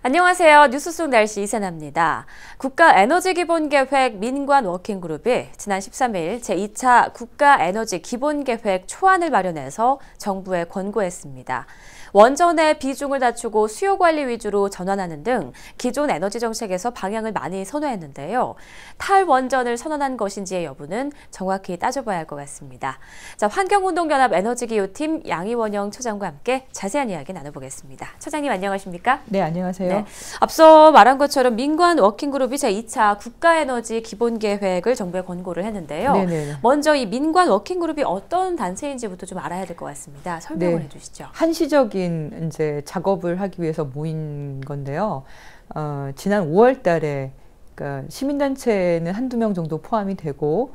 안녕하세요. 뉴스 속 날씨 이세나입니다. 국가에너지기본계획 민관 워킹그룹이 지난 13일 제2차 국가에너지기본계획 초안을 마련해서 정부에 권고했습니다. 원전의 비중을 낮추고 수요관리 위주로 전환하는 등 기존 에너지 정책에서 방향을 많이 선호했는데요. 탈원전을 선언한 것인지의 여부는 정확히 따져봐야 할 것 같습니다. 자, 환경운동연합 에너지기후팀 양희원영 처장과 함께 자세한 이야기 나눠보겠습니다. 처장님 안녕하십니까? 네, 안녕하세요. 네. 앞서 말한 것처럼 민관 워킹그룹이 제2차 국가에너지 기본계획을 정부에 권고를 했는데요. 네네. 먼저 이 민관 워킹그룹이 어떤 단체인지부터 좀 알아야 될 것 같습니다. 설명을 네. 해주시죠. 한시적인 이제 작업을 하기 위해서 모인 건데요. 지난 5월 달에 그러니까 시민단체는 한두 명 정도 포함이 되고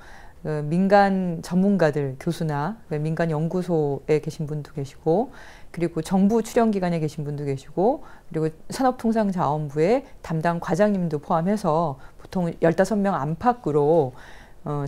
민간 전문가들, 교수나 민간 연구소에 계신 분도 계시고 그리고 정부 출연기관에 계신 분도 계시고 그리고 산업통상자원부의 담당 과장님도 포함해서 보통 15명 안팎으로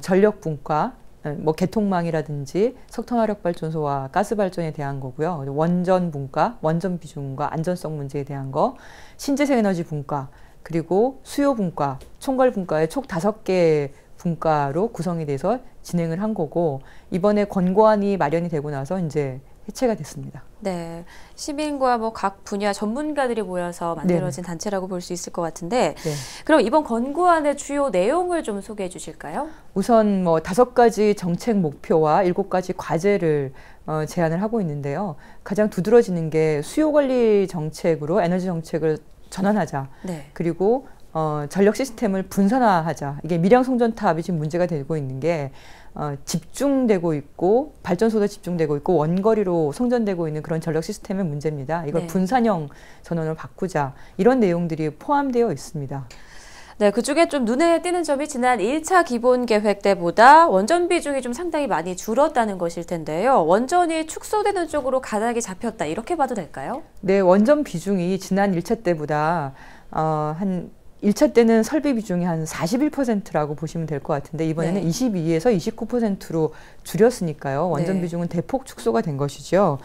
전력 분과 뭐 개통망이라든지 석탄화력발전소와 가스발전에 대한 거고요. 원전 분과, 원전 비중과 안전성 문제에 대한 거, 신재생에너지 분과, 그리고 수요 분과, 총괄 분과의 총 5개 분과로 구성이 돼서 진행을 한 거고 이번에 권고안이 마련이 되고 나서 이제 해체가 됐습니다. 네, 시민과 뭐 각 분야 전문가들이 모여서 만들어진 단체라고 볼 수 있을 것 같은데, 네. 그럼 이번 권고안의 주요 내용을 좀 소개해 주실까요? 우선 뭐 5가지 정책 목표와 7가지 과제를 제안을 하고 있는데요. 가장 두드러지는 게 수요 관리 정책으로 에너지 정책을 전환하자. 네. 그리고 전력 시스템을 분산화하자. 이게 밀양 송전탑이 지금 문제가 되고 있는 게 집중되고 있고 발전소도 집중되고 있고 원거리로 송전되고 있는 그런 전력 시스템의 문제입니다. 이걸 분산형 전원으로 바꾸자. 이런 내용들이 포함되어 있습니다. 네, 그중에 좀 눈에 띄는 점이 지난 1차 기본계획 때보다 원전 비중이 좀 상당히 많이 줄었다는 것일 텐데요. 원전이 축소되는 쪽으로 가닥이 잡혔다. 이렇게 봐도 될까요? 네, 원전 비중이 지난 1차 때보다 한 1차 때는 설비 비중이 한 41%라고 보시면 될 것 같은데 이번에는 22에서 29%로 줄였으니까요. 원전 비중은 대폭 축소가 된 것이죠.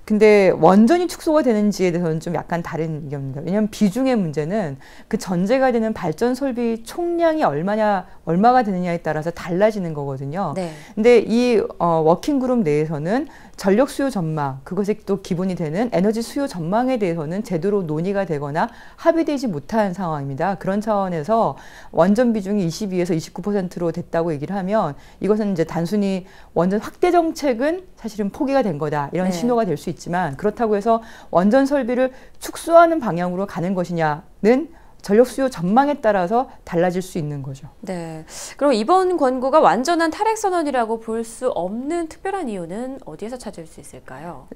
근데 원전이 축소가 되는지에 대해서는 좀 약간 다른 의견입니다. 왜냐하면 비중의 문제는 그 전제가 되는 발전 설비 총량이 얼마가 되느냐에 따라서 달라지는 거거든요. 네. 근데 이 워킹그룹 내에서는 전력 수요 전망, 그것이 또 기본이 되는 에너지 수요 전망에 대해서는 제대로 논의가 되거나 합의되지 못한 상황입니다. 그런 차원에서 원전 비중이 22에서 29%로 됐다고 얘기를 하면 이것은 이제 단순히 원전 확대 정책은 사실은 포기가 된 거다. 이런 신호가 될 수 있지만 그렇다고 해서 원전 설비를 축소하는 방향으로 가는 것이냐는 전력 수요 전망에 따라서 달라질 수 있는 거죠. 네. 그럼 이번 권고가 완전한 탈핵 선언이라고 볼 수 없는 특별한 이유는 어디에서 찾을 수 있을까요?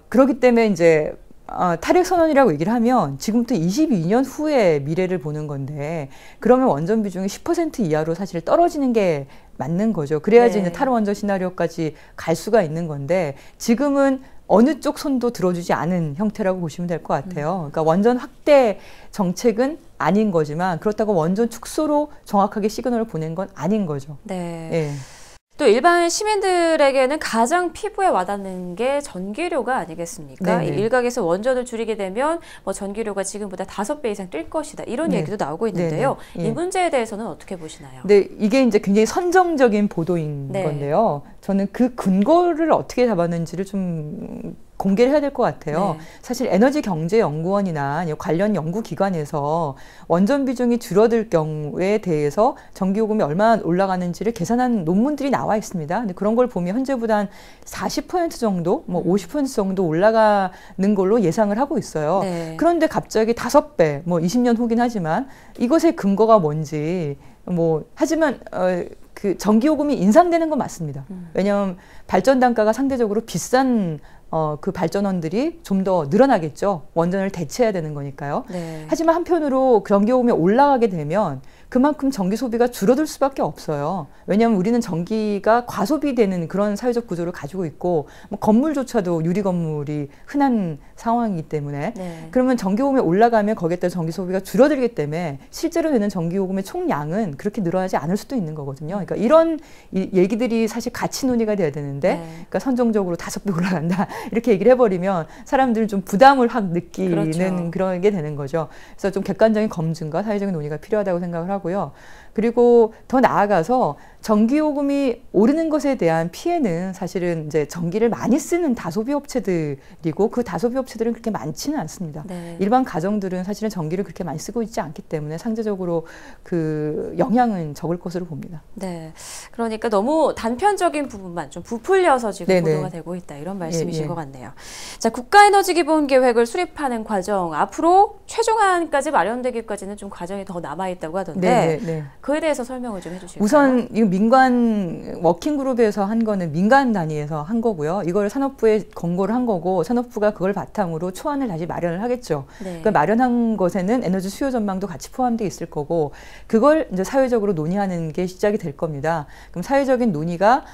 그렇기 때문에 이제 탈핵 선언이라고 얘기를 하면 지금부터 22년 후의 미래를 보는 건데 그러면 원전 비중이 10% 이하로 사실 떨어지는 게 맞는 거죠. 그래야지 이제 탈원전 시나리오까지 갈 수가 있는 건데 지금은 어느 쪽 손도 들어주지 않은 형태라고 보시면 될 것 같아요. 그러니까 원전 확대 정책은 아닌 거지만 그렇다고 원전 축소로 정확하게 시그널을 보낸 건 아닌 거죠. 네. 예. 또 일반 시민들에게는 가장 피부에 와닿는 게 전기료가 아니겠습니까? 일각에서 원전을 줄이게 되면 뭐 전기료가 지금보다 5배 이상 뛸 것이다. 이런 얘기도 나오고 있는데요. 이 문제에 대해서는 어떻게 보시나요? 네, 이게 이제 굉장히 선정적인 보도인 건데요. 저는 그 근거를 어떻게 잡았는지를 좀 공개를 해야 될 것 같아요. 사실 에너지경제연구원이나 관련 연구기관에서 원전 비중이 줄어들 경우에 대해서 전기요금이 얼마나 올라가는지를 계산한 논문들이 나와 있습니다. 근데 그런 걸 보면 현재보다 한 40% 정도, 뭐 50% 정도 올라가는 걸로 예상을 하고 있어요. 그런데 갑자기 5배, 뭐 20년 후긴 하지만 이것의 근거가 뭔지 하지만 그 전기요금이 인상되는 건 맞습니다. 왜냐하면 발전 단가가 상대적으로 비싼 그 발전원들이 좀 더 늘어나겠죠. 원전을 대체해야 되는 거니까요. 하지만 한편으로 전기요금이 올라가게 되면 그만큼 전기 소비가 줄어들 수밖에 없어요. 왜냐하면 우리는 전기가 과소비되는 그런 사회적 구조를 가지고 있고 뭐 건물조차도 유리 건물이 흔한 상황이기 때문에 네. 그러면 전기요금이 올라가면 거기에 따라 전기 소비가 줄어들기 때문에 실제로 되는 전기요금의 총량은 그렇게 늘어나지 않을 수도 있는 거거든요. 그러니까 이런 얘기들이 사실 같이 논의가 돼야 되는데 네. 그러니까 선정적으로 5배 올라간다 이렇게 얘기를 해버리면 사람들은 좀 부담을 확 느끼는 그렇죠. 그런 게 되는 거죠. 그래서 좀 객관적인 검증과 사회적인 논의가 필요하다고 생각을 하고요. 그리고 더 나아가서 전기요금이 오르는 것에 대한 피해는 사실은 이제 전기를 많이 쓰는 다소비 업체들이고 그 다소비 업체들은 그렇게 많지는 않습니다. 네. 일반 가정들은 사실은 전기를 그렇게 많이 쓰고 있지 않기 때문에 상대적으로 그 영향은 적을 것으로 봅니다. 네. 그러니까 너무 단편적인 부분만 좀 부풀려서 지금 네네. 보도가 되고 있다. 이런 말씀이신 예. 것 같네요. 자, 국가에너지기본계획을 수립하는 과정, 앞으로 최종안까지 마련되기까지는 좀 과정이 더 남아있다고 하던데 네네. 그에 대해서 설명을 좀 해주실까요? 우선 이 민간 워킹그룹에서 한 거는 민간 단위에서 한 거고요. 이걸 산업부에 권고를 한 거고 산업부가 그걸 바탕으로 초안을 다시 마련을 하겠죠. 네. 그 마련한 것에는 에너지 수요 전망도 같이 포함되어 있을 거고 그걸 이제 사회적으로 논의하는 게 시작이 될 겁니다. 그럼 사회적인 논의가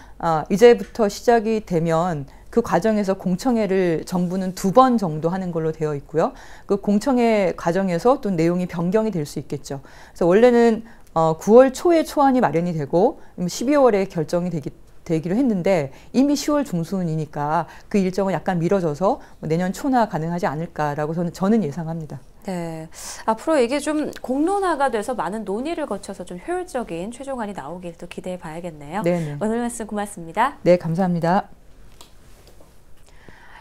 이제부터 시작이 되면 그 과정에서 공청회를 정부는 2번 정도 하는 걸로 되어 있고요. 그 공청회 과정에서 또 내용이 변경이 될 수 있겠죠. 그래서 원래는 9월 초에 초안이 마련이 되고 12월에 결정이 되기로 했는데 이미 10월 중순이니까 그 일정은 약간 미뤄져서 내년 초나 가능하지 않을까라고 저는 예상합니다. 네. 앞으로 이게 좀 공론화가 돼서 많은 논의를 거쳐서 좀 효율적인 최종안이 나오길 또 기대해 봐야겠네요. 네네. 오늘 말씀 고맙습니다. 네, 감사합니다.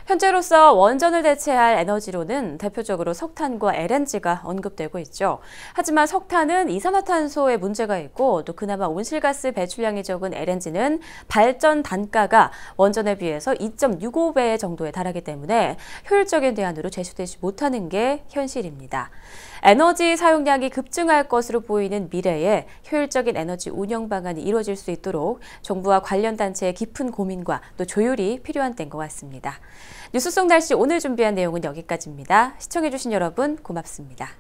현재로서 원전을 대체할 에너지로는 대표적으로 석탄과 LNG가 언급되고 있죠. 하지만 석탄은 이산화탄소에 문제가 있고 또 그나마 온실가스 배출량이 적은 LNG는 발전 단가가 원전에 비해서 2.65배 정도에 달하기 때문에 효율적인 대안으로 제시되지 못하는 게 현실입니다. 에너지 사용량이 급증할 것으로 보이는 미래에 효율적인 에너지 운영 방안이 이루어질 수 있도록 정부와 관련 단체의 깊은 고민과 또 조율이 필요한 때인 것 같습니다. 뉴스 속 날씨 오늘 준비한 내용은 여기까지입니다. 시청해주신 여러분 고맙습니다.